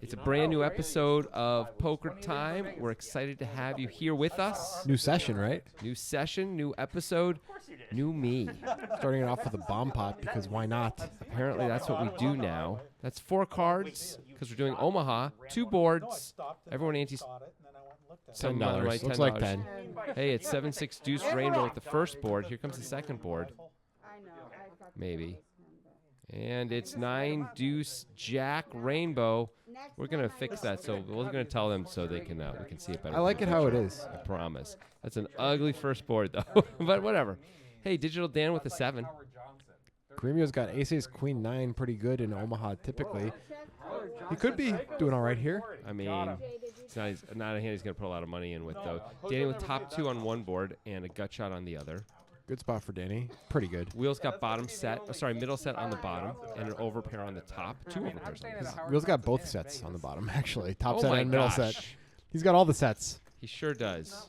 It's a brand new episode of Poker Time. We're excited to have you here with us. New session, right? New session, new episode, new me. Starting it off with a bomb pot because why not? Apparently, that's what we do now. That's 4 cards because we're doing Omaha, 2 boards. Everyone antes $10. right, Looks like 10. Hey, it's 7-6 deuce rainbow with the first board. Here comes the second board. Maybe. And it's 9 deuce jack rainbow. We're gonna fix that, so we're gonna tell them so they can we can see it better. I like it how it is. I promise. That's an ugly first board though, but whatever. Hey, Digital Dan with a 7. Caremio's got ace, queen 9 pretty good in Omaha typically. He could be doing all right here. I mean, it's not a hand he's gonna put a lot of money in with though. Danny with top 2 on one board and a gut shot on the other. Good spot for Danny. Pretty good. Wheels got middle set on the bottom and an overpair on the top. 2 overpairs on the top. Wheels got both sets on the bottom, actually. Top set my and middle gosh. set. He's got all the sets. He sure does.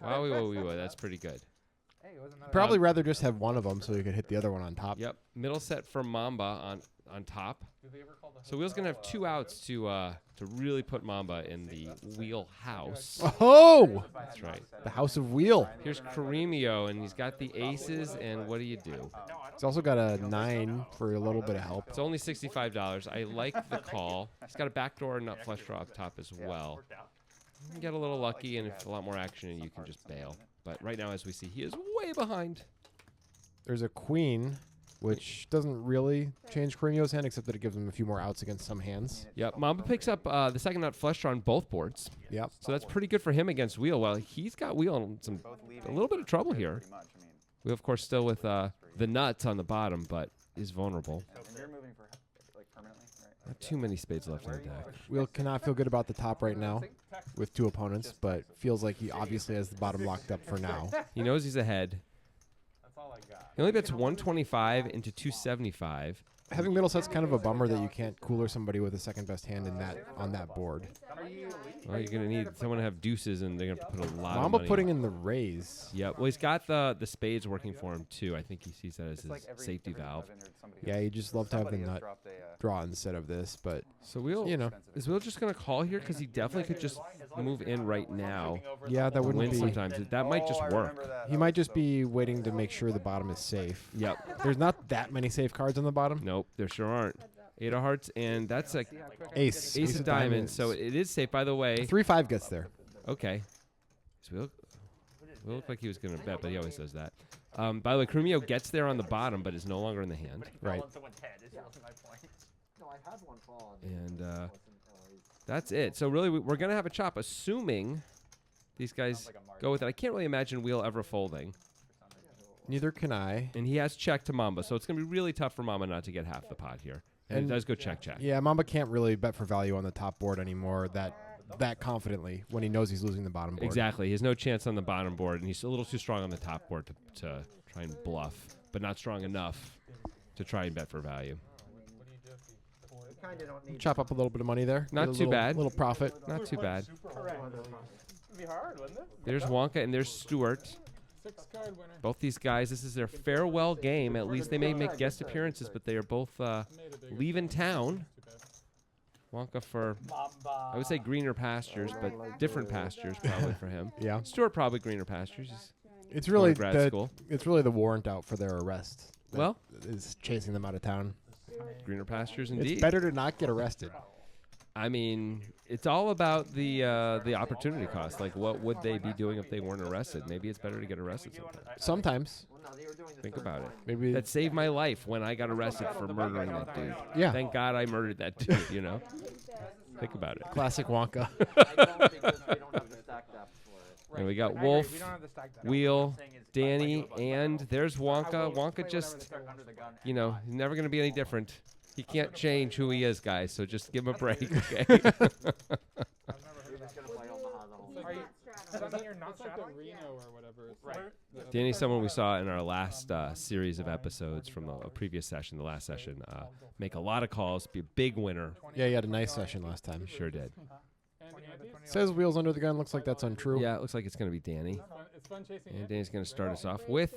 Wow, that's pretty good. Probably rather just have one of them so you could hit the other one on top. Yep, middle set for Mamba on top. So Wheel's gonna have 2 outs to really put Mamba in the wheelhouse. Oh! That's right. The House of Wheel. Here's Caremio, and he's got the aces, and what do you do? He's also got a 9 for a little bit of help. It's only $65. I like the call. He's got a backdoor nut flush draw up top as well. You can get a little lucky, and if a lot more action, and you can just bail. But right now, as we see, he is way behind. There's a queen, which doesn't really change Caremio's hand, except that it gives him a few more outs against some hands. Yep, Mamba picks up the second nut flush draw on both boards. Yep. So that's pretty good for him against Wheel. Well, he's got Wheel in a little bit of trouble here. Wheel, of course, still with the nuts on the bottom, but is vulnerable. Not too many spades left on the deck. Wheel cannot feel good about the top right now with 2 opponents, but feels like he obviously has the bottom locked up for now. He knows he's ahead. He only bets 125 into 275. Having middle set's kind of a bummer that you can't cooler somebody with a second best hand in that on that board. Well, you're going to need someone to have deuces, and they're going to put a lot of Mamba money. putting in the raise. Yep. Well, he's got the spades working for him, too. I think he sees that as his safety valve. Yeah, you just love to have the nut draw instead of this, but So Wheel, is Wheel just going to call here? Because he definitely could just move in right now. yeah, that wouldn't Win be. sometimes. That might just work. He might just be waiting to make sure the bottom is safe. Yep. There's not that many safe cards on the bottom. Nope, there sure aren't. 8 of hearts, and that's like Ace of diamonds. So it is safe, by the way. 3-5 gets there. Okay. So Wheel looked like he was going to bet, but he always does that. By the way, Caremio gets there on the bottom, but is no longer in the hand. Right. And that's it. So really, we're going to have a chop, assuming these guys go with it. I can't really imagine Wheel ever folding. Neither can I. And he has check to Mamba, so it's going to be really tough for Mamba not to get half the pot here. And it does go check. Yeah, Mamba can't really bet for value on the top board anymore that confidently when he knows he's losing the bottom board. Exactly. He has no chance on the bottom board, and he's a little too strong on the top board to try and bluff, but not strong enough to try and bet for value. Chop up a little bit of money there. Not too bad. Little profit. Not too bad. Be hard, wouldn't it? There's Wonka and there's Stewart. 6-card winner. Both these guys, this is their farewell game. At least they may make guest appearances, but they are both leaving town. Wonka for, I would say greener pastures, but different pastures probably for him. Yeah. Stewart probably greener pastures. It's really grad school. It's really the warrant out for their arrest. that Well, is chasing them out of town. greener pastures indeed. It's better to not get arrested. I mean, it's all about the opportunity cost. Like, what would they be doing if they weren't arrested? Maybe it's better to get arrested sometimes. Sometimes. Think about it. Maybe That saved my life when I got arrested for murdering that dude. Yeah. Thank God I murdered that dude, you know? Think about it. classic Wonka. And we got Wolf, Wheel, Danny, and there's Wonka. Wonka just, he's never going to be any different. He can't change who he is, guys, so just give him a break, okay? Danny's someone we saw in our last series of episodes from a previous session, the last session, make a lot of calls, be a big winner. Yeah, he had a nice session last time. Sure did. Says wheels under the gun. Looks like that's untrue. Yeah, it looks like it's going to be Danny. And Danny's going to start us off with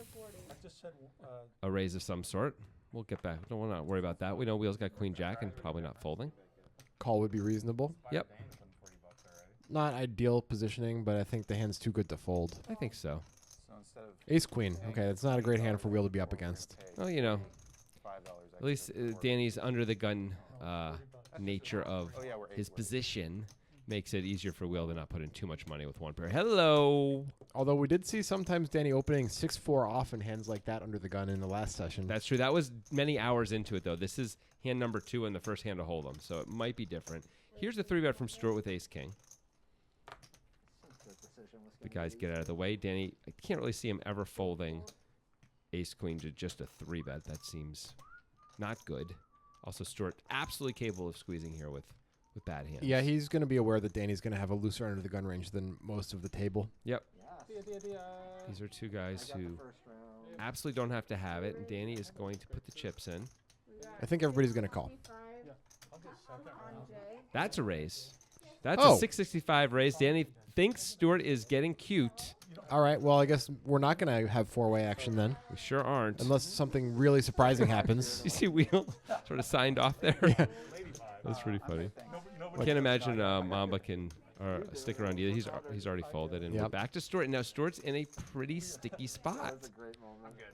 a raise of some sort. We'll get back. We'll not worry about that. We know Wheels got Queen Jack and probably not folding. call would be reasonable. Yep, Not ideal positioning, but I think the hand's too good to fold. I think so. Ace queen. Okay, that's not a great hand for Wheel to be up against. Well, you know, at least Danny's under the gun nature of his position makes it easier for Will to not put in too much money with one pair. Hello. Although we did see sometimes Danny opening 6-4 off in hands like that under the gun in the last session. That's true. That was many hours into it, though. This is hand number 2 and the first hand to hold them, so it might be different. Here's the 3-bet from Stuart with ace-king. The guys get out of the way. Danny, I can't really see him ever folding ace-queen to just a 3-bet. That seems not good. Also, Stuart absolutely capable of squeezing here with bad hands. Yeah, he's going to be aware that Danny's going to have a looser under the gun range than most of the table. Yep. These are two guys who absolutely don't have to have it, and Danny is going to put the chips in. I think everybody's going to call. That's a raise. That's Oh. a 665 raise. Danny thinks Stuart is getting cute. All right, well, I guess we're not going to have 4-way action then, We sure aren't. unless something really surprising happens. You see Wheel sort of signed off there? Yeah. That's pretty funny. I can't imagine Mamba can stick around either. He's already folded, and we're Yep. back to Stuart. And now Stuart's in a pretty sticky spot.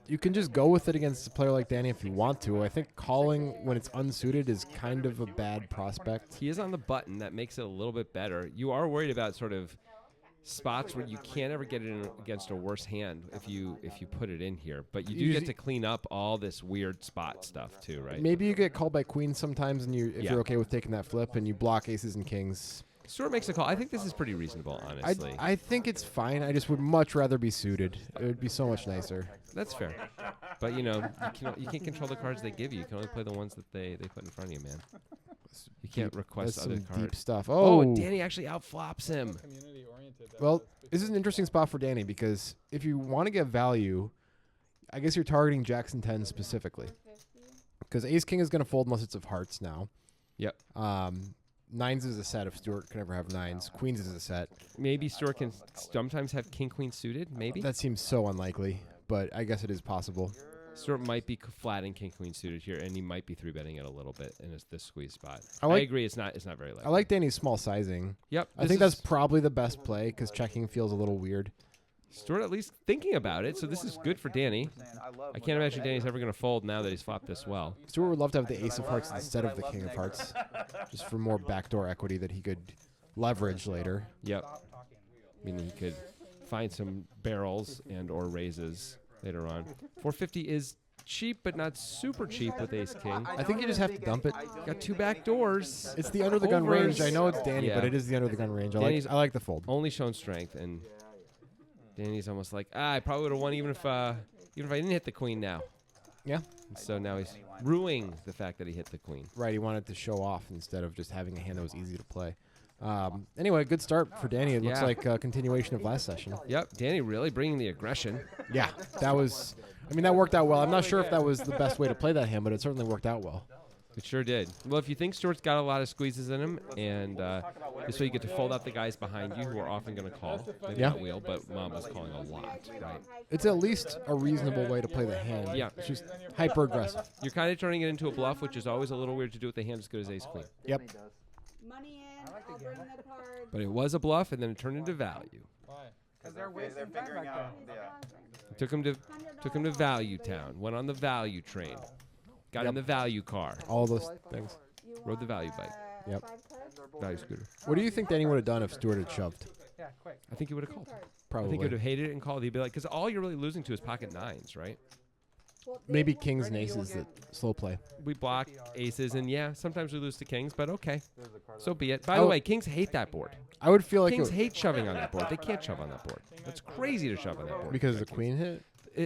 You can just go with it against a player like Danny if you want to. I think calling when it's unsuited is kind of a bad prospect. He is on the button. That makes it a little bit better. You are worried about sort of spots where you can't ever get it in against a worse hand if you put it in here. But you do get to clean up all this weird spot stuff too, right? Maybe you get called by queens sometimes, and if Yeah. you're okay with taking that flip, and you block aces and kings. Stuart makes a call. I think this is pretty reasonable, honestly. I think it's fine. I just would much rather be suited. It would be so much nicer. That's fair. But, you know, you can't control the cards they give you. You can only play the ones that they put in front of you, man. You can't request That's other some cards. deep stuff. Oh, Oh, Danny actually outflops him. well, this is an interesting spot for Danny because if you want to get value, I guess you're targeting jacks and tens specifically. Because ace king is going to fold unless it's of hearts now. Yep. Nines is a set if Stuart can ever have nines. Queens is a set. Maybe Stuart can sometimes have king-queen suited, maybe? That seems so unlikely, but I guess it is possible. Stuart might be flat and king-queen suited here, and he might be 3-betting it a little bit in this squeeze spot. I agree, it's not very likely. I like Danny's small sizing. Yep. I think that's probably the best play because checking feels a little weird. Stuart at least thinking about it, so this is good for Danny. I can't imagine Danny's ever going to fold now that he's flopped this well. Stuart would love to have the ace of hearts instead of the king of hearts, just for more backdoor equity that he could leverage later. Yep. Meaning he could find some barrels and or raises later on. 450 is cheap, but not super cheap with ace king. I think you just have to dump it. Got 2 back doors. It's the under the gun range. I know it's Danny, Yeah. but it is the under the gun range. I Danny's like the fold. Only shown strength, and Danny's almost like, I probably would have won even if I didn't hit the queen now. Yeah. And so now he's ruining the fact that he hit the queen. Right, he wanted to show off instead of just having a hand that was easy to play. Anyway, good start for Danny. It looks Yeah. like a continuation of last session. Yep, Danny really bringing the aggression. Yeah, that worked out well. I'm not sure if that was the best way to play that hand, but it certainly worked out well. It sure did. Well, if you think Stuart's got a lot of squeezes in him, and this way you get to fold out the guys behind you who are often going to call. Maybe Yeah. not Wheel, but Mamba's calling a lot, right? It's at least a reasonable way to play the hand. Yeah. It's just hyper aggressive. You're kind of turning it into a bluff, which is always a little weird to do with the hand as good as ace-queen. Yep. Money in, I'll bring the card. But it was a bluff, and then it turned into value. Because they're wasting time back there. It took him to Value Town. Went on the value train. Got in the value car. All those things. Rode the value bike. Yep. Value scooter. What do you think Danny would have done if Stuart had shoved? Yeah, quick. I think he would have called. I Probably. think he would have hated it and called. He'd be like, because all you're really losing to is pocket nines, right? Maybe kings and aces that slow play. We block aces, and yeah, sometimes we lose to kings, but okay. So be it. By the way, kings hate that board. I would feel like Kings hate shoving on that board. They can't shove on that board. It's crazy to shove on that board. because the queen hit.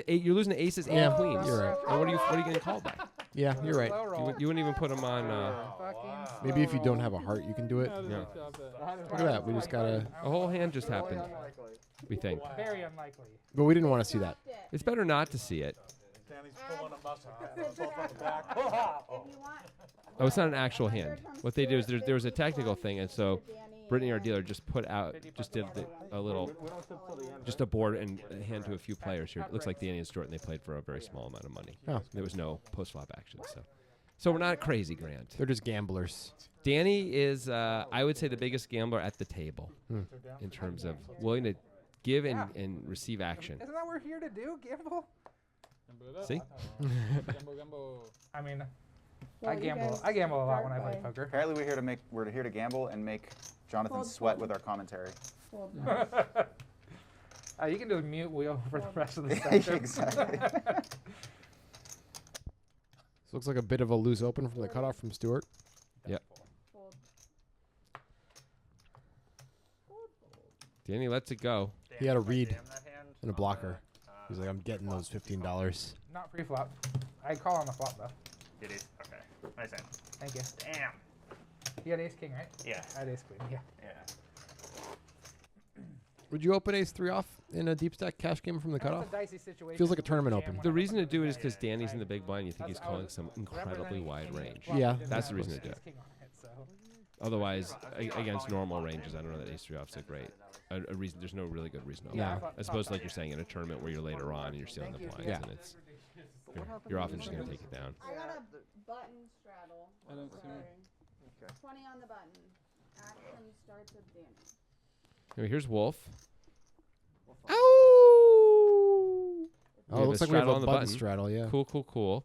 You're losing to aces and Yeah, queens. you're right. And what are you getting called by? Yeah, you're right. You wouldn't even put them on. Maybe if you don't have a heart, you can do it. Yeah. Look at that. We just gotta. A whole hand just happened. We think. Very unlikely. But we didn't want to see that. It's better not to see it. Oh, it's not an actual hand. What they do is there was a technical thing, and so Brittany, our dealer, just did just a board and a hand to a few players here. It looks like Danny and Stuart, and they played for a very small amount of money. Oh. There was no post-flop action, so So we're not crazy, Grant. They're just gamblers. Danny is, I would say, the biggest gambler at the table in terms of willing to give and receive action. Isn't that what we're here to do? Gamble? See? I mean, Well, I you gamble. guys I gamble a lot when I start play by poker. Apparently we're here to gamble and make Jonathan Fold, sweat fold. with our commentary. Fold. You can do a mute wheel for the rest of the Yeah, session. exactly. This looks like a bit of a loose open from the cutoff from Stewart. Yep. Fold. Danny lets it go. He had a read and a blocker. He's like, I'm getting those $15. Not pre-flop. I call on the flop though. Did he? Okay. Nice hand. Thank you. Damn. You had ace king, right? Yeah. I had ace queen. Yeah. Yeah. Would you open ace 3 off in a deep stack cash game from the That's cutoff? a dicey situation. Feels like a tournament Jam open. when The I reason to open. do it is because Danny's in the big blind. You think he's calling some incredibly wide range. Yeah. That's the reason to do it. Ace king on it, so. Otherwise, against normal ranges, I don't know that ace 3 off's a great a reason. There's no really good reason to Yeah. open. As opposed to like you're saying in a tournament where you're later on and you're stealing the blinds, Yeah. and it's you're often just gonna take it down. I got a button straddle. I don't see Sorry. Okay. 20 on the button. Action starts with Danny. Anyway, here's Wolf. Ow! Oh, We it have looks a like we have straddle a on the button button. straddle, yeah. Cool.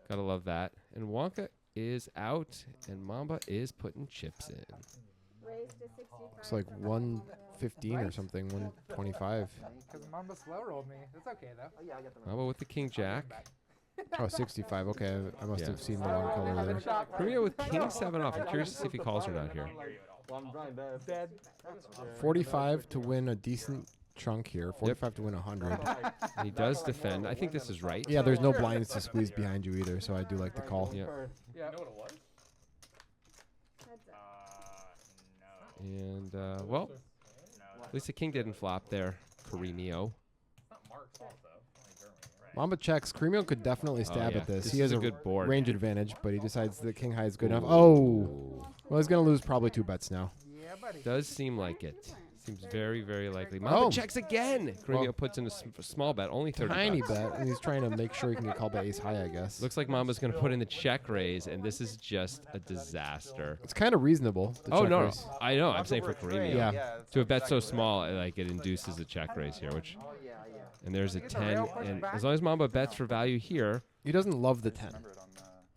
Gotta love that. And Wonka is out, and Mamba is putting chips in. Raise to 65. It's like for 115 or something, 125. Because Mamba slow rolled me. That's okay though. Mamba with the King Jack. Oh, 65. Okay, I must Yeah. have seen the wrong color there. Premier with King 7 off. I'm curious to see if he calls or not here. 45 to win a decent chunk here. 45 to win 100. He does defend. I think this is right. Yeah, there's no blinds to squeeze behind you either, so I do like the call. Yeah. Yeah. Heads up. No. And, well, at least the King didn't flop there. Caremio. Mamba checks. Cremio could definitely stab yeah. at this. This He is has a good board. range advantage, but he decides the king high is good enough. Oh! Well, he's going to lose probably 2 bets now. Yeah, buddy. Does seem like it. Seems very, very likely. Mamba Oh. checks again. Caremio Well, puts in a small bet, only 30 Tiny bucks. bet, and he's trying to make sure he can get called by ace high, I guess. Looks like Mamba's going to put in the check raise, and this is just a disaster. It's kind of reasonable. The Oh, check no. raise. I know. I'm saying for Caremio. Yeah. To a bet so small, like it induces a check raise here, which. And there's a 10, and as long as Mamba bets for value here, He doesn't love the 10.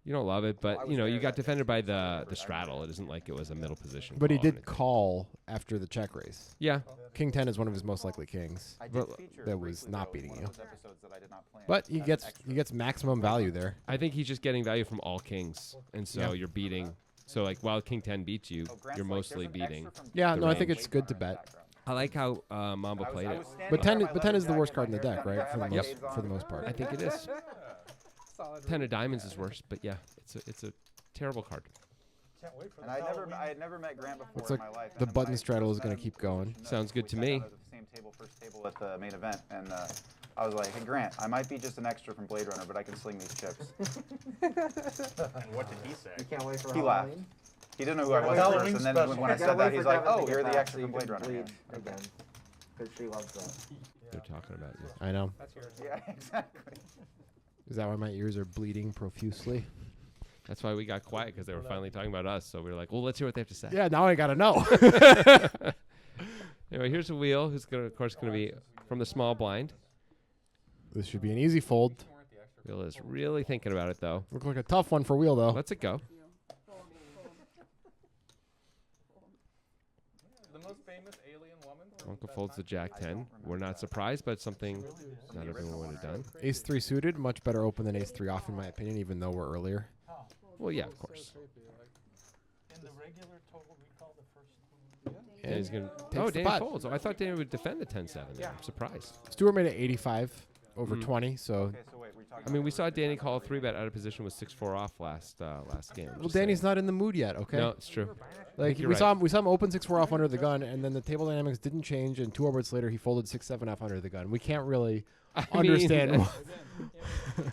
you don't love it, but you know you got defended by the straddle. It isn't like it was a middle position. But he call or did anything. call after the check raise. Yeah, King 10 is one of his most likely kings. I did But feature that was briefly, not though, beating one you. of those episodes that I did not plan. But he That's gets extra. maximum value there. I think he's just getting value from all kings, and so Yeah. you're beating. So like while King 10 beats you, Oh, Grant's you're like, mostly "There's an beating. extra from Yeah, The no, I think range. it's good to bet. I like how Mamba played it. But 10 is the worst card in the deck, right? For the Yep. most for the most part. I think it is. Solid 10 of diamonds is worse, but yeah, it's a terrible card. And I had never met Grant before Looks in like my life. the and button when I straddle first is gonna met him, keep going. you know, Sounds good we to sat me. down at the same table, first table at the main event, and I was like, "Hey Grant, I might be just an extra from Blade Runner, but I can sling these chips." And what did he say? You can't wait for He laughed. Halloween. He didn't know who I was at Halloween first, and then special. when I Gotta said wait that, for he's like, Devin to "Oh, get you're the back extra so from you Blade can Runner." bleed Yeah. again. Because she loves that. They're talking about you. I know. That's yours. Yeah, exactly. Is that why my ears are bleeding profusely? That's why we got quiet because they were finally talking about us. So we were like, well, let's hear what they have to say. Yeah, now I gotta know. Anyway, here's a wheel who's gonna, of course, going to be from the small blind. This should be an easy fold. Wheel is really thinking about it though. Look like a tough one for Wheel though. Let's it go. Fold. The most famous alien woman? Wonka folds the Jack 10. We're not surprised, but it's something not everyone would have done. Ace 3 suited, much better open than Ace 3 off in my opinion, even though we're earlier. Well, yeah, of course. In the regular total recall, the first one. And he's gonna. Takes Oh, the Danny pot. folds. Oh, I thought Danny would defend the 10-7. Yeah. I'm surprised. Stewart made it 85 over Mhm. 20, so Okay, so wait, we're talking I mean, we about saw first Danny table call a or 3-bet out of position with 6-4 off last game. well, Just Danny's saying. not in the mood yet. Okay, No, it's true. like you're we right. saw him open 6-4 off under the gun, and then the table dynamics didn't change, and 2 overbets later he folded 6-7 off under the gun. We can't really I understand. Mean,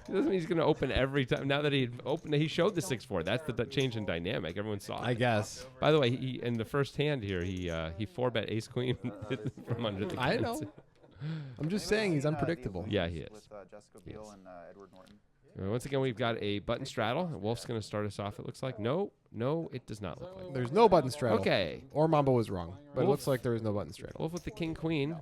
doesn't mean he's going to open every time. Now that he opened, he showed the 6-4. That's the change in dynamic. Everyone saw it. I guess. By the way, he in the first hand here, he 4-bet ace queen from under the gun. I know. I'm just saying he's unpredictable. Yeah, he is. With Jessica Biel and Edward Norton. Once again, we've got a button straddle. Wolf's going to start us off, it looks like. No, it does not look like. There's no button straddle. Okay. Or Mambo was wrong, but it Wolf. looks like there is no button straddle. Wolf with the king-queen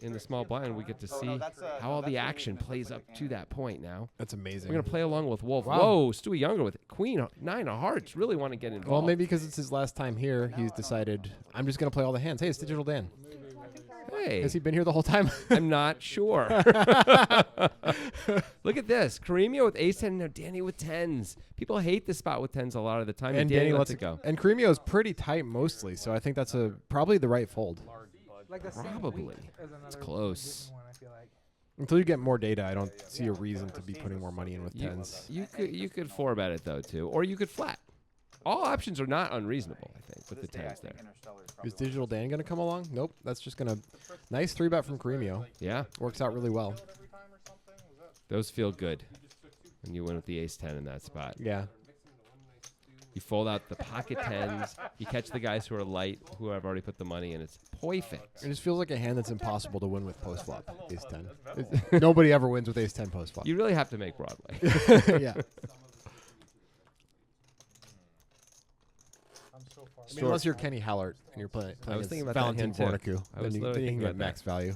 in the small blind. We get to see how all the action plays up to that point now. That's amazing. We're going to play along with Wolf. Wow. Whoa, Stewie Younger with queen 9 of hearts. Really want to get involved. Well, maybe because it's his last time here, he's decided, I'm just going to play all the hands. Hey, it's Digital Dan. Hey, Has he been here the whole time? I'm not sure. Look at this. Caremio with ace 10, now Danny with 10s. People hate this spot with 10s a lot of the time, and Danny lets it go. And Caremio is pretty tight mostly, so I think that's probably the right fold. Like the same Probably. week as It's another close. good one, I feel like. Until you get more data, I don't see a reason to be putting more money in with You, 10s. you could 4-bet it, though, too. Or you could flat. All options are not unreasonable, I think, with the 10s there. Is Digital Dan going to come along? Nope. That's just going to... Nice 3-bet from Caremio. Yeah, Works out really well. those feel good when you win with the ace 10 in that spot. Yeah. You fold out the pocket 10s. You catch the guys who are light, who have already put the money in. It's perfect. It just feels like a hand that's impossible to win with post-flop, ace 10. Nobody ever wins with ace 10 post-flop. You really have to make Broadway. Yeah. I mean, unless you're Kenny Hallert and you're playing was thinking about Valentin that hand, too. Fornicu, I was then you literally can thinking get about max value.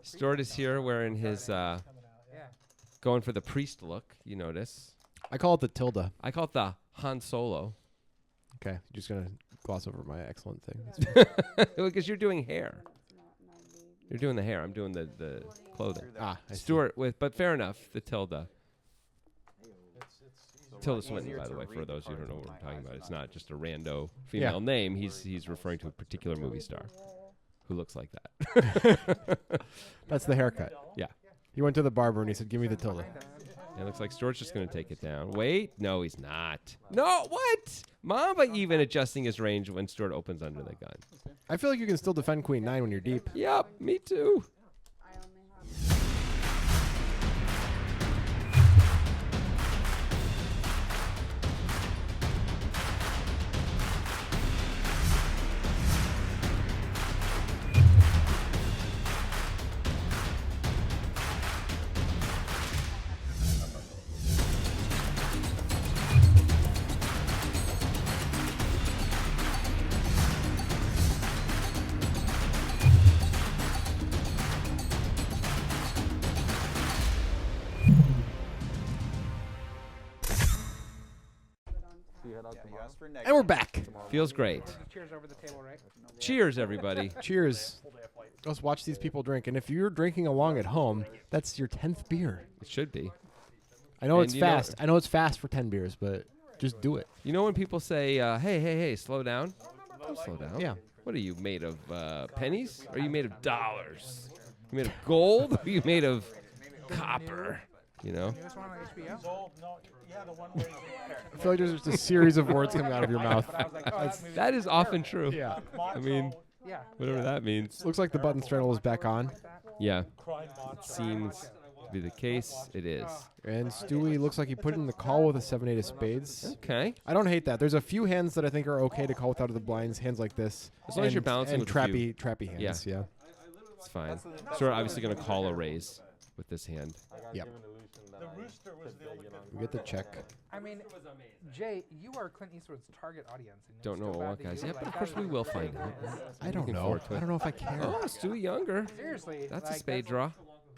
Stuart is here wearing his, Yeah. going for the priest look, you notice. I call it the tilde. I call it the Han Solo. Okay, just going to gloss over my excellent thing. Because you're doing hair. You're doing the hair. I'm doing the clothing. I see. Stuart with, but fair enough, the tilde. Tilda Swinton, by the way, for those who don't know what we're talking about. It's not just a rando female name. He's referring to a particular movie star who looks like that. That's the haircut. Yeah. He went to the barber and he said, give me the tilde. It looks like Stuart's just going to take it down. Wait. No, he's not. No, what? Mamba even adjusting his range when Stuart opens under the gun. I feel like you can still defend queen 9 when you're deep. Yep, me too. I only have. And we're back. Feels great. Cheers over the table, right? Cheers, everybody. Cheers. Let's watch these people drink. And if you're drinking along at home, that's your 10th beer. It should be. I know And it's you know- fast. I know it's fast for 10 beers, but just do it. You know when people say, hey, slow down? Don't slow down. Yeah. What are you made of, pennies? Or are you made of dollars? You made of gold? Or are you made of copper? You know? You just want on HBO? So, no, yeah, the one where he's I feel like there's just a series of words coming out of your mouth. I was like, oh, that movie. That is often true. Yeah. I mean, Yeah. whatever that means. Looks like the button straddle is back on. Yeah. crime monster. Seems to be the case. It is. And Stewie looks like he put in the call with a 7-8 of spades. Okay. I don't hate that. There's a few hands that I think are okay to call without of the blinds. Hands like this. As long as you're balancing and with a few. trappy hands. Yeah. It's fine. So we're obviously going to call a raise with this hand. Yep. The rooster was the only good We get the check. I mean, Jay, you are Clint Eastwood's target audience. And Don't know so what bad that guys. you Yeah, like but of that course is we will great. find out. I don't Looking know. forward to I it. don't know if I care. Oh, Stewie Younger. Seriously. That's like, a spade draw.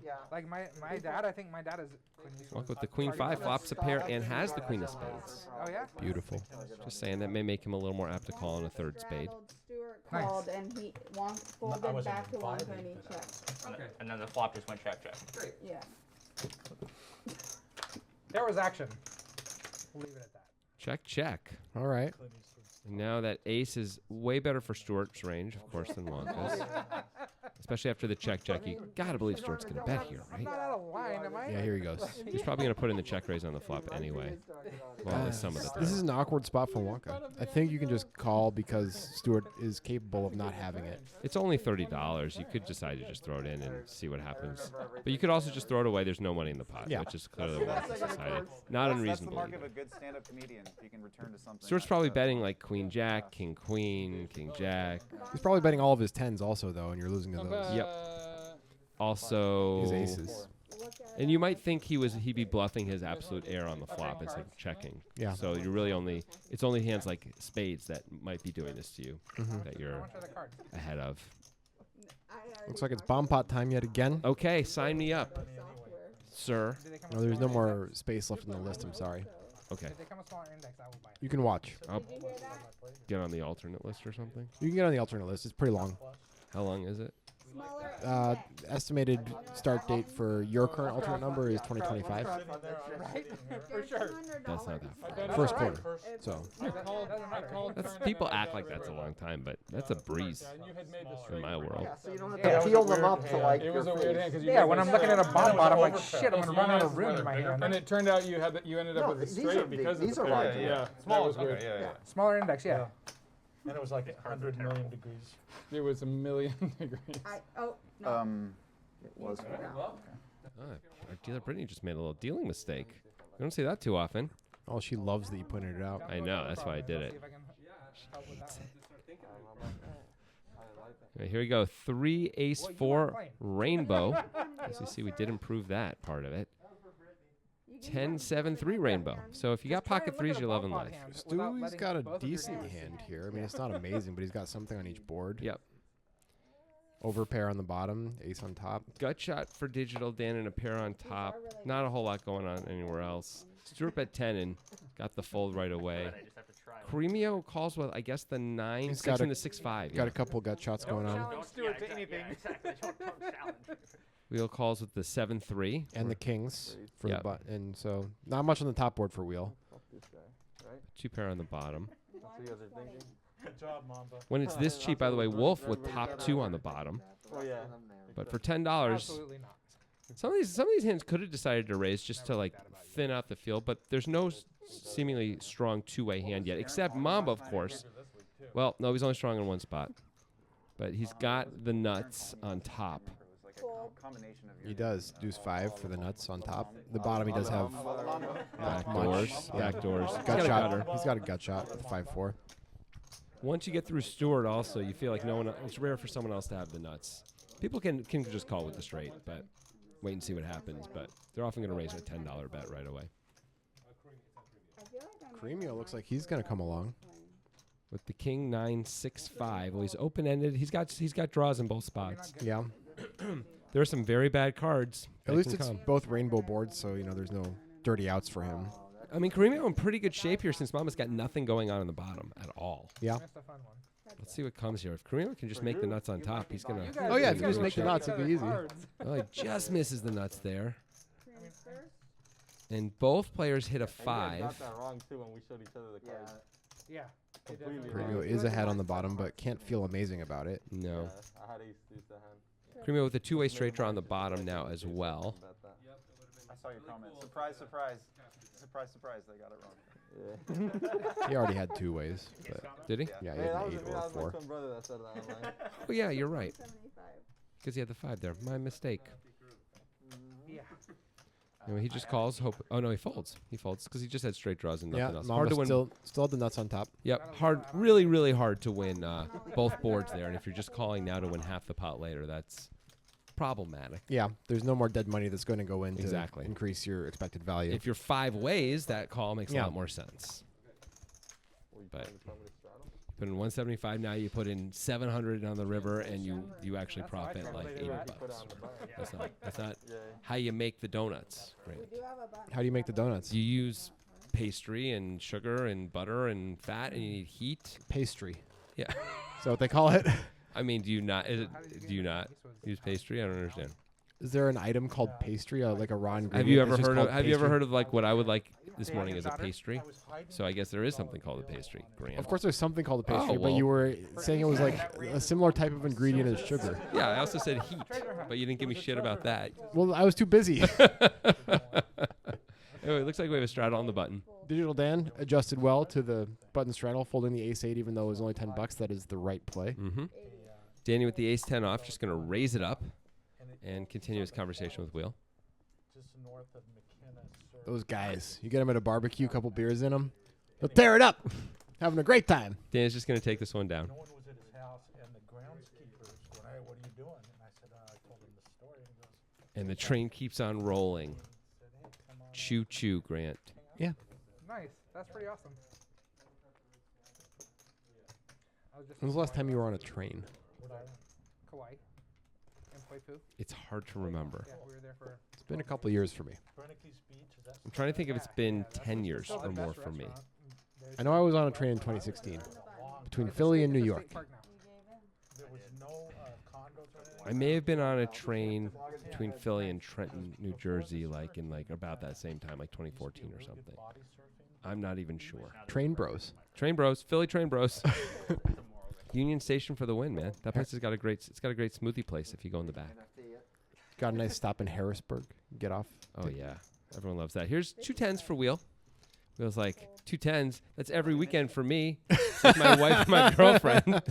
Yeah. Like my dad, I think my dad is Clint Eastwood's Walk with the queen target 5, audience. flops a pair, and has the queen of spades. Oh, yeah? Beautiful. Just saying that may make him a little more apt to call on a third spade. Straddled, Stuart Nice. called and he folded wasn't back to even one five, and he checked. And then the flop just went check. Yeah. There was action. We'll leave it at that. Check, check. All right. And now that ace is way better for Stuart's range, of course, than Wonka's. Especially after the check, you gotta believe Stuart's gonna bet here, I'm right? not out of line, am I? Yeah, here he goes. He's probably gonna put in the check raise on the flop anyway. Well, with some of the This time. is an awkward spot for Wonka. I think you can just call because Stewart is capable of not having it. It's only $30. You could decide to just throw it in and see what happens. But you could also just throw it away. There's no money in the pot, Yeah. which is clearly what Wonka's decided. Not That's the unreasonable. mark of either. a good stand-up comedian. If you can return to something. Stuart's that's, probably betting like queen jack, king queen, king jack. He's probably betting all of his 10s also, though, and you're losing to those. Yep. Also, His aces. And you might think he'd be bluffing his absolute air on the flop instead of checking. Yeah. So you're really it's only hands like spades that might be doing this to you that you're ahead of. Looks like it's bomb pot time yet again. Okay, sign me up, sir. No, there's no more space left in the list. I'm sorry. Okay, If they come a smaller index, I will buy it. You can watch. I'll get on the alternate list or something. You can get on the alternate list. It's pretty long. How long is it? Estimated start date for your current alternate number is 2025. Right? For sure. That's not that far. First quarter. So People act like that's a long time, but that's a breeze in my world. Yeah, so you don't have to peel them up to like It was your a weird face. hand because you Yeah, made when this I'm looking at a shot, bomb and it bot, I'm was like, overpair. shit, I'm gonna run out of room in my And hand. it turned out you ended up No, with a these straight are big. because These of are the pair. larger. Yeah, that was weird. Smaller index, yeah. And it was like 100 million degrees. It was a million degrees. It was. Our dealer Brittany just made a little dealing mistake. We don't see that too often. oh, she loves that you pointed it out. I know, that's why I did See it. if I can help with that one. Okay, here we go. 3 ace 4 rainbow. As you see, we did improve that part of it. 10 7 3 rainbow. So if you got Just try pocket and look at threes, a you're loving bomb pot life. hand without Stewie's letting got a both of your decent hands- hand here. I mean, it's not amazing, but he's got something on each board. Yep. Overpair on the bottom, ace on top. Gut shot for digital, Dan, and a pair on top. Not a whole lot going on anywhere else. Stuart bet 10 and got the fold right away. Cremio calls with, I guess, the 9 He's 6 got and a- the 6 5. Got a couple gut shots going on. Challenge Stewart to anything. Wheel calls with the 7 3. And the kings for Yep. the butt. And so not much on the top board for wheel. 2 pair on the bottom. Good job, Mamba. When it's this cheap, by the way, Wolf with top 2 on the bottom. Oh yeah. But for $10, Absolutely not. some of these hands could have decided to raise just to like thin out the field, but there's no seemingly strong two-way hand yet, except Mamba, of course. Well, no, he's only strong in one spot, but he's got the nuts on top. He does. Deuce 5 for the nuts on top. The bottom he does have Back much. doors, Yeah. back doors. Gut He's got a shot. gutter. He's got a gut shot with 5-4. Once you get through Stewart, also you feel like no one. It's rare for someone else to have the nuts. People can just call with the straight, but wait and see what happens. But they're often going to raise a $10 bet right away. Cremio looks like he's gonna come along. With the king 9 6 5. Well, he's open ended. He's got draws in both spots. Yeah. There are some very bad cards. At that least can it's come. both rainbow boards, so there's no dirty outs for him. I mean, Cremio in pretty good shape here since Mama's got nothing going on in the bottom at all. Yeah. Missed a fun one. Let's see what comes here. If Cremio can just make the nuts on top, he's gonna. Oh, yeah, if he's you just gonna make the check. nuts, it'd be easy. Oh, he just misses the nuts there. And both players hit a 5. wrong too when we showed each other the cards. Yeah. they Completely definitely Cremio are. is ahead on the bottom, but can't feel amazing about it. No. I had ace deuce to hand. Cremio with a two-way straight draw on the bottom now as well. I saw your comment. Surprise, surprise. Surprise, surprise. They got it wrong. He already had 2 ways. But Did he? yeah, he Hey, had that an was, 8 that or a was my 4. twin brother that said that online. Oh yeah, you're right. Because he had the 5 there. My mistake. Yeah. Anyway, he just calls. Hope. Oh no, he folds. He folds because he just had straight draws and Yeah, nothing else. Hard Mamba to win. still had the nuts on top. Yep. Hard. Really, really hard to win both boards there. And if you're just calling now to win half the pot later, that's problematic. Yeah, there's no more dead money that's going to go in to Exactly. increase your expected value. If you're 5 ways, that call makes a Yeah. lot more sense. But put in 175 now, you put in 700 on the river, and you actually profit like $80. That's not how you make the donuts. Right? How do you make the donuts? You use pastry and sugar and butter and fat, and you need heat. Pastry. Yeah. Is that what they call it? I mean, do you not use pastry? I don't understand. Is there an item called pastry, like a raw ingredient? Have you ever that's just heard of called Have you ever pastry? heard of like what I would like this morning as a daughter? pastry? So I guess there is something called a pastry. Grant. Of course, there's something called a pastry, Oh, but you well. were saying it was like a similar type of ingredient as sugar. Yeah, I also said heat, but you didn't give me shit about that. Well, I was too busy. Anyway, it looks like we have a straddle on the button. Digital Dan adjusted well to the button straddle, folding the ace 8, even though it was only $10. That is the right play. Mm-hmm. Danny with the ace 10 off, just going to raise it up and continue his conversation with Wheel. Just north of McKenna. Those guys, you get them at a barbecue, a couple beers in them, they'll tear it up, having a great time. Danny's just going to take this one down. No one was at his house, and the groundskeepers, what are you doing? And I said, I told him the story. And he goes, And the train keeps on rolling. Choo choo, Grant. Yeah. Nice. That's pretty awesome. I was just When was the last time you were on a train? Kauai and Poipu. It's hard to remember. Yeah, we were there for. It's been a couple of years for me. Bernicke's Beach, is that I'm trying to think if it's been that's 10 it's years still the or more best for me. restaurant. There's I know I was on a train in 2016 between Philly and New York. State park now. there was no condos or anything? I may have been on a train between Philly and Trenton, New Jersey, like in like about that same time, like 2014 or something. Body surfing? I'm not even sure. Train Bros. Train Bros, Philly Train Bros. Union Station for the win, man. That place has got a great. It's got a great smoothie place if you go in the back. Got a nice stop in Harrisburg. Get off. Oh yeah, everyone loves that. Here's 210s for Wheel. Wheel's like 210s. That's every weekend for me. With my wife and my girlfriend.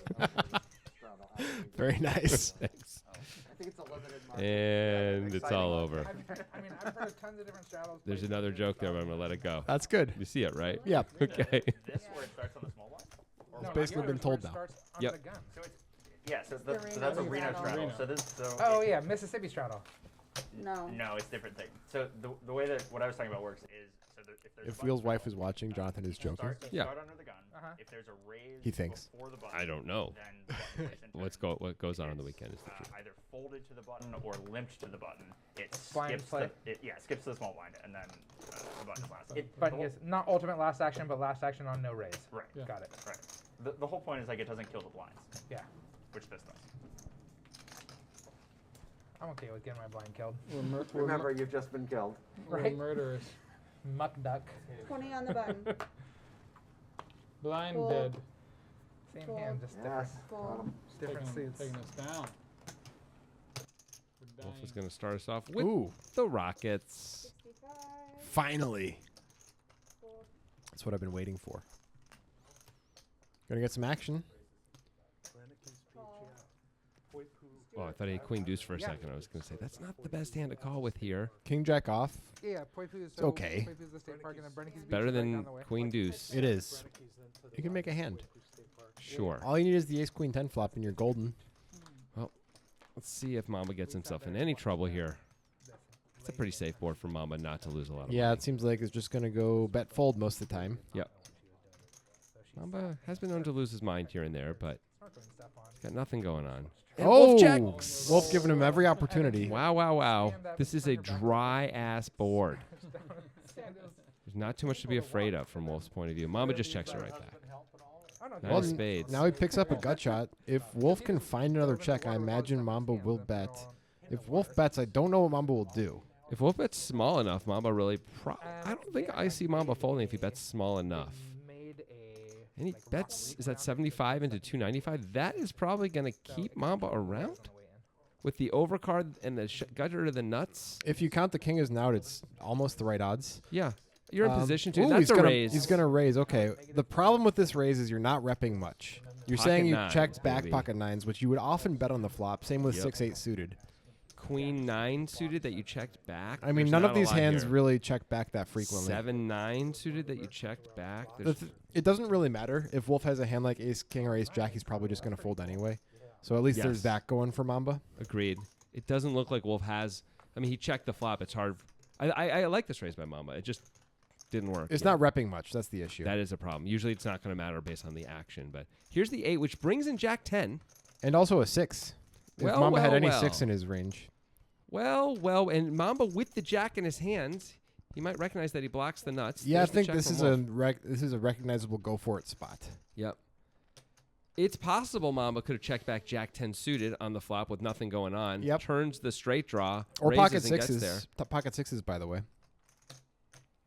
Very nice. Thanks. I think it's a limited market. And it's all over. I've heard of tons of different straddles. There's another joke there, but I'm gonna let it go. That's good. You see it, right? Yeah. Okay. This where it starts on the small one? It's basically been told now. Yep. The gun. So it's, yeah, so, The so that's a Reno Reno straddle. straddle. So this, so Oh yeah, Mississippi straddle. No. no, it's a different thing. So the way that what I was talking about works is so that if there's a If button Wheel's wife straddle, is watching, Jonathan is joking. start, Yeah. start under the gun. Uh-huh. If there's a raise He thinks. before the button, I don't know. then the button is in turn. What goes on the weekend is the truth. Either folded to the button or limped to the button. It Blind skips play? it skips to the small blind and then the button is last. But yes, not ultimate last action, but last action on no raise. Right. Got it. Right. The whole point is like it doesn't kill the blinds, Yeah. which this does. I'm okay with getting my blind killed. Remember, you've just been killed. Right? Murderers. Muck duck. 20 on the button. Blind Fold. dead. Same Fold. hand, just Yes. Fold. different suits. Taking us down. We're Wolf is dying. gonna start us off with Ooh. the Rockets. 65. Finally. Fold. That's what I've been waiting for. Gonna get some action. Bernicke's Beach, Call. yeah. Poipu. Oh, I thought he had Queen Deuce for a second. I was gonna say that's not the best hand to call with here. King Jack off. Yeah, Poipu is okay. Poipu is the state park, and then Bernicke's Beach Better is right than down the way. Queen Deuce. It is. Bernicke's then to the You can make a right, hand. Poipu State Park. Sure. All you need is the ace queen 10 flop and you're golden. Let's see if Mamba gets himself in any trouble here. It's a pretty safe board for Mamba not to lose a lot of Yeah, money. it seems like it's just gonna go bet fold most of the time. Mamba has been known to lose his mind here and there, but Snorkeling stuff on. he's got nothing going on. And Oh, Wolf checks. Wolf giving him every opportunity. Wow, wow, wow. Stand up, This is turn a your back. dry ass board. Stand up. There's not too much to be afraid of from Wolf's point of view. Mamba just checks it right back. Oh, no, Nine Well, of Wolf- spades. Now he picks up a gut shot. If Wolf can find another check, I imagine Mamba will bet. If Wolf bets, I don't know what Mamba will do. If Wolf bets small enough, Mamba really. I don't think I see Mamba folding if he bets small enough. Made a, And he like, bets, is that round 75 into 295? That is probably going to keep Mamba around with the overcard and the gutter to the nuts. If you count the king as an out, it's almost the right odds. Yeah. You're in position to. Ooh, That's he's a gonna, raise. He's going to raise. Okay. The problem with this raise is you're not repping much. You're Pocket saying you nines, checked back baby. pocket nines, which you would often bet on the flop. Same with Yep. 6-8 suited. Queen 9 suited that you checked back. I mean, There's none not of a these lot hands here. really check back that frequently. 7-9 suited that you checked back. The There's- it doesn't really matter. If Wolf has a hand like ace king or ace jack, he's probably just going to fold anyway. So at least Yes. there's that going for Mamba. Agreed. It doesn't look like Wolf has. I mean, he checked the flop. It's hard. I like this raise by Mamba. It just didn't work. It's yet. not repping much. That's the issue. That is a problem. Usually it's not going to matter based on the action. But here's the 8, which brings in Jack 10. And also a 6. If Well, Mamba had well, any well. 6 in his range. Well, and Mamba with the Jack in his hands, he might recognize that he blocks the nuts. Yeah, There's I the think check this from is Wolf. this is a recognizable go for it spot. Yep. It's possible Mamba could have checked back Jack 10 suited on the flop with nothing going on. Yep. Turns the straight draw. Or raises pocket and gets sixes. there. Pocket sixes, by the way.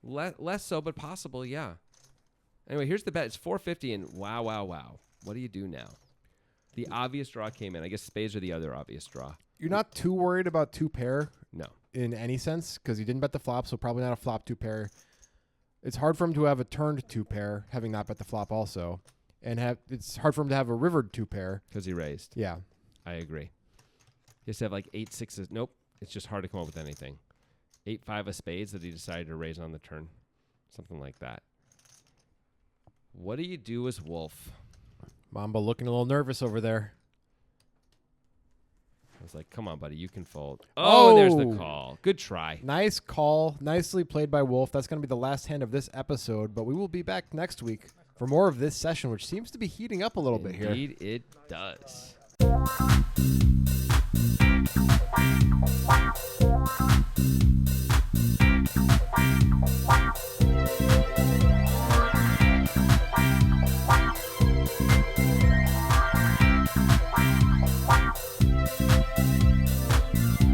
Less so, but possible, yeah. Anyway, here's the bet. It's 450, and wow. What do you do now? The obvious draw came in. I guess spades are the other obvious draw. You're not too worried about 2 pair No. in any sense because you didn't bet the flop, so probably not a flop 2 pair. It's hard for him to have a turned 2 pair, having not bet the flop also. And it's hard for him to have a rivered 2 pair. Because he raised. Yeah. I agree. He has to have like 8 6s. Nope. It's just hard to come up with anything. 8-5 of spades that he decided to raise on the turn. Something like that. What do you do as Wolf? Mamba looking a little nervous over there. was like, come on, buddy, you can fold. Oh, there's the Oh. call. Good try. Nice call. Nicely played by Wolf. That's going to be the last hand of this episode, but we will be back next week for more of this session, which seems to be heating up a little bit here. Indeed, it does.